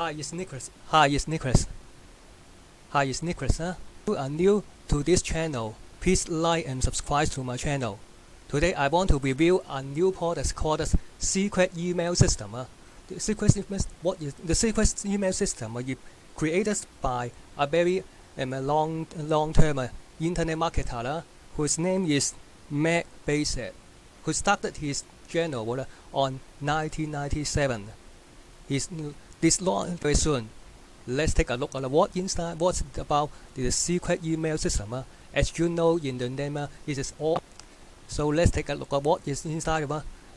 Hi, it's Nicholas. Hi, it's Nicholas. Hi, it's Nicholas. If you are new to this channel, please like and subscribe to my channel. Today, I want to review a new product called Secret Email System. The secret email, what is the secret email system? Is created by a very long-term internet marketer whose name is Bacak, who started his channel on 1997. This launch very soon. Let's take a look at what's about the secret email system. As you know in the name, it is all. So let's take a look at what is inside.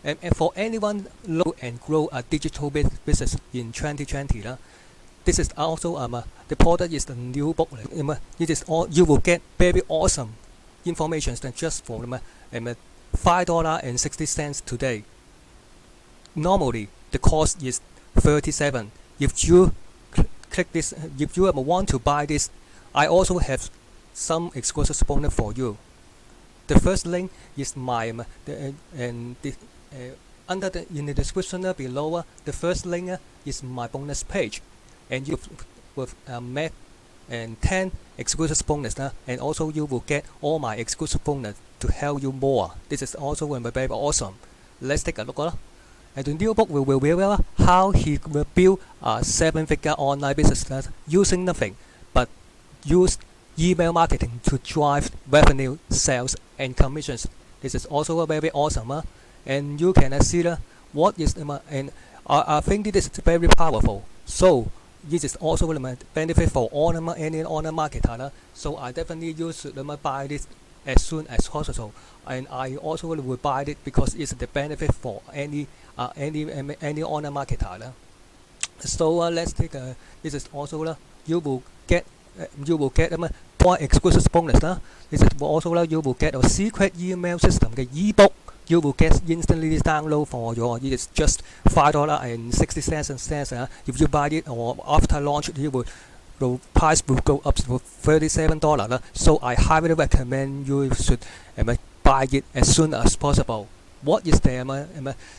And for anyone low and grow a digital business in 2020, this is also the product is the new book. It is all you will get very awesome information just for $5.60 today. Normally the cost is 37. If you click this, if you want to buy this, I also have some exclusive bonus for you. The first link is my in the description below. The first link is my bonus page, and you will make and 10 exclusive bonus, and also you will get all my exclusive bonus to help you more. This is also very awesome. Let's take a look. And the new book will reveal how he will build a 7-figure online business using nothing but use email marketing to drive revenue, sales, and commissions. This is also very awesome. And you can see what is and I think this is very powerful. So this is also a benefit for any online marketer. So I definitely you should buy this as soon as possible, and I also will buy it because it's the benefit for any online marketer. So let's take this is also you will get more exclusive bonus. This is also you will get a secret email system ebook. You will get instantly download for your. It is just $5.60. If you buy it or after launch, the price will go up to $37. So I highly recommend you should buy it as soon as possible. What is there?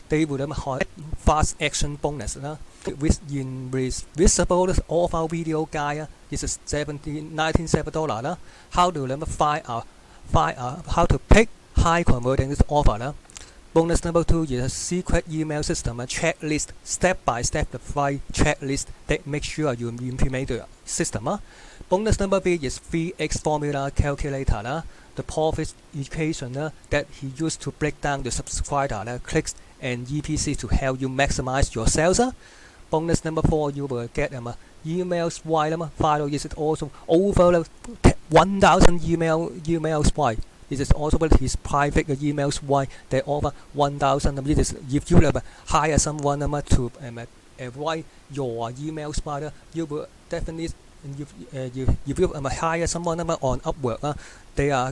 They will have fast action bonus. With visible offer video guide. This is $97. How to how to pick high converting offer. Bonus number 2 is a secret email system, a checklist, step-by-step checklist that makes sure you implement the system. Bonus number 3 is 3x formula calculator, the profit equation that he used to break down the subscriber, clicks, and EPC to help you maximize your sales. Bonus number 4, you will get emails file is also over 1,000 emails wide. This is also his private emails why they offer 1,000. If you hire someone to write your emails file, you will definitely if you hire someone on Upwork, they are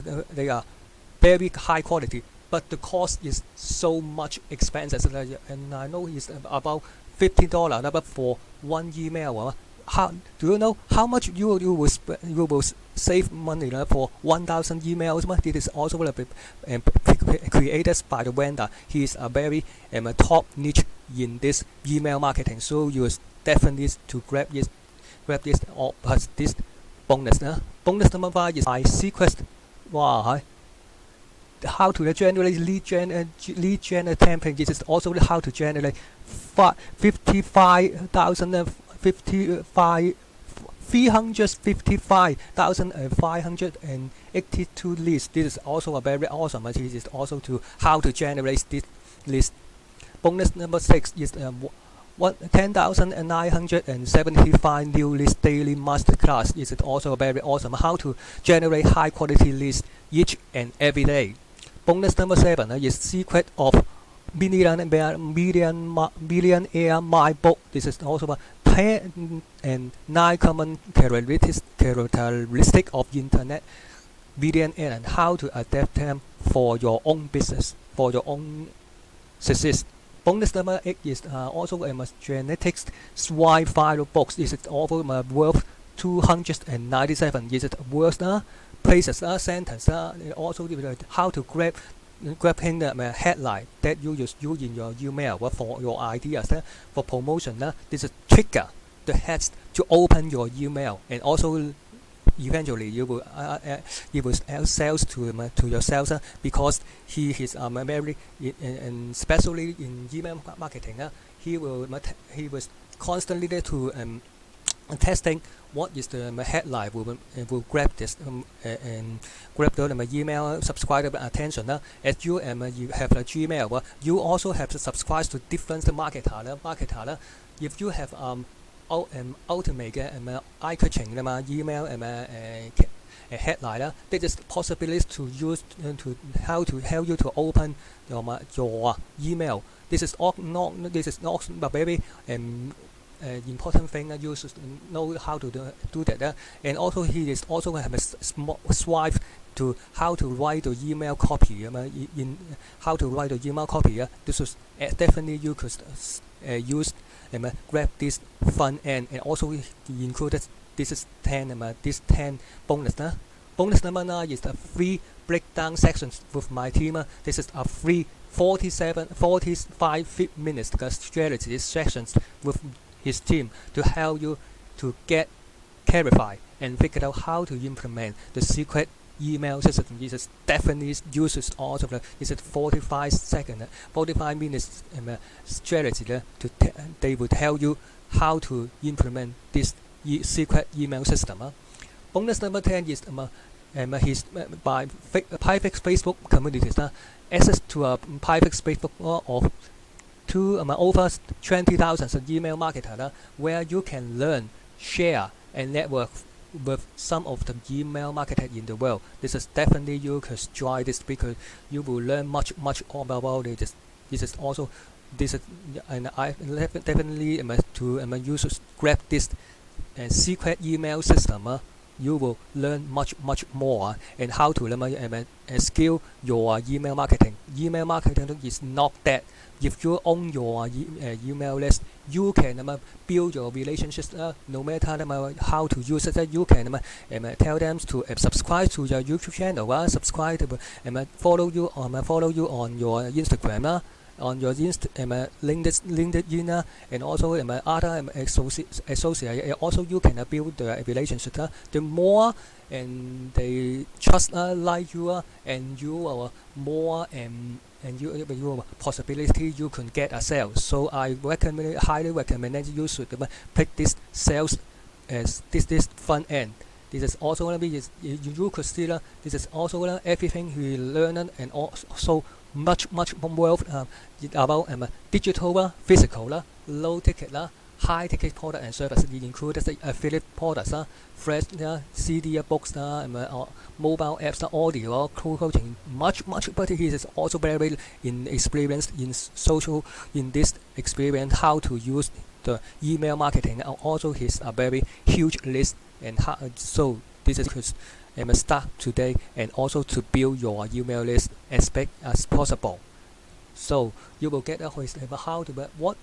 very high quality, but the cost is so much expensive, and I know it's about $50 for one email. How do you know how much you will save money for 1,000 emails? This is also created by the vendor. He is a very top niche in this email marketing. So you definitely to grab this or this bonus. Bonus number 5 is my secret. Wow. How to generate lead gen campaign. This is also how to generate 355,582 leads. This is also a very awesome. This is also to how to generate this list. Bonus number 6 is 10,975 new leads daily masterclass. This is also very awesome. How to generate high quality leads each and every day. Bonus number 7 is secret of millionaire my book. This is also 10 and 9 common characteristic of internet billionaire and how to adapt them for your own business, for your own success. Bonus number 8 is also a genetics swine file box. This is also worth 297. Is it worth places sentence also how to grabbing the headline that you use in your email for your ideas for promotion. This is trigger the heads to open your email, and also eventually you will sales to your sales because he is very and especially in email marketing he was constantly there to testing what is the headline will grab this and grab the email subscriber attention as you you have a Gmail you also have to subscribe to different marketer if you have ultimate 嘅eye-catching email headline this is possibilities to use to help you to open your email. This is not a very important thing you should know how to do that and also he is also have a small swipe to how to write the email copy in how to write the email copy this is definitely you could use grab this front end and also included this is 10 bonus bonus number 9 is a free breakdown sections with my team this is a free 45 minutes strategy sessions with his team to help you to get clarify and figure out how to implement the secret email system. This is definitely uses also this is 45 minutes strategy to they would help you how to implement this secret email system. Bonus number 10 is his by private Facebook communities access to a private Facebook of to over 20,000 email marketer where you can learn, share, and network with some of the email marketers in the world. This is definitely you could join this because you will learn much about it. This is also this is and I definitely to you should grab this secret email system. You will learn much more and how to scale your email marketing. Email marketing is not that. If you own your email list, you can build your relationships. No matter how to use it, you can tell them to subscribe to your YouTube channel. Subscribe to follow you on your Instagram. On your LinkedIn and also other associate also you can build the relationship. The more and they trust like you and you are more and you possibility you can get a sales. So I highly recommend that you should pick this sales as this front end. This is also you could see this is also everything we learn and also much more about digital, physical, low ticket, high ticket product and service. It includes affiliate products, fresh CD books, mobile apps, audio, coaching, much. But he is also very experienced in social in this experience how to use the email marketing. Also, he's a very huge list and so this is start today and also to build your email list as big as possible. So you will get how to what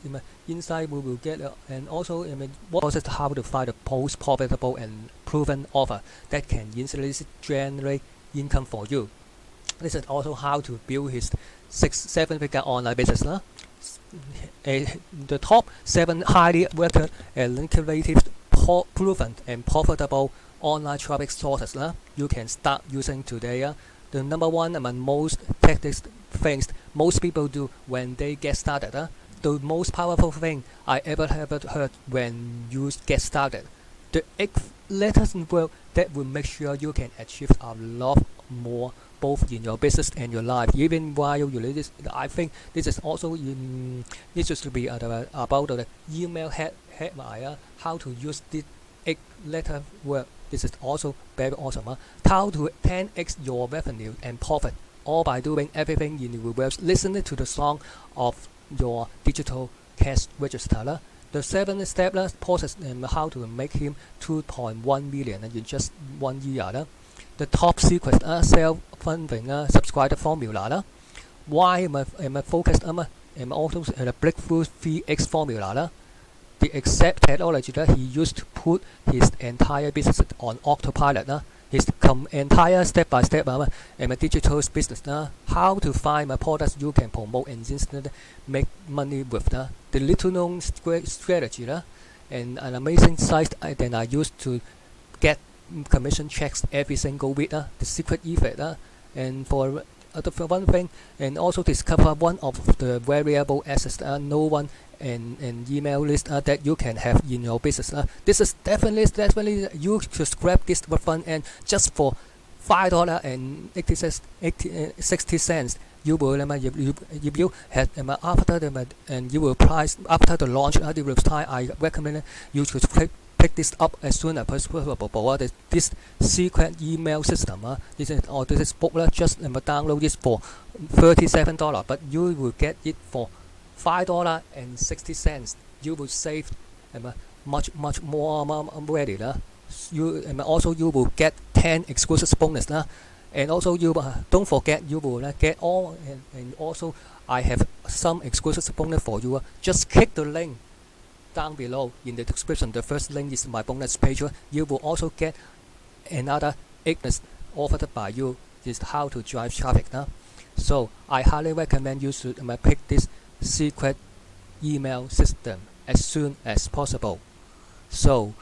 inside we will get and also what is how to find a post profitable and proven offer that can easily generate income for you. This is also how to build his 6-7 figure online business. The top 7 highly worked and lucrative proven and profitable online traffic sources you can start using today. The number one among most tactics things most people do when they get started. The most powerful thing I ever have heard when you get started. The 8 letters in word that will make sure you can achieve a lot more both in your business and your life even while you live this. I think this is also this should be about the email headline how to use this 8 letter word. This is also very awesome. How to 10x your revenue and profit all by doing everything in reverse. Listen to the song of your digital cash register. The 7-step process and how to make him 2.1 million in just 1 year. The top secret self-funding subscriber formula. Why am I focused on also the breakthrough 3x formula. The exact technology that he used to put his entire business on autopilot. His entire step-by-step digital business. How to find products you can promote and instantly make money with. The little-known strategy. and an amazing site that I use to get commission checks every single week. The secret effect. And for one thing, and also discover one of the variable assets no one and email list that you can have in your business. This is definitely you should grab this front end just for $5.60. You will if you had after the and you will price after the launch the time I recommend you should pick this up as soon as possible. This secret email system this book just download this for $37, but you will get it for $5.60. You will save much more already. You also you will get 10 exclusive bonus. And also you don't forget you will get all and also I have some exclusive bonus for you. Just click the link down below in the description. The first link is my bonus page. You will also get another ignis offered by you. Is how to drive traffic. So I highly recommend you should pick this secret email system as soon as possible. So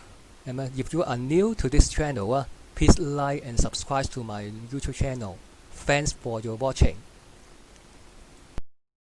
if you are new to this channel, please like and subscribe to my YouTube channel. Thanks for your watching.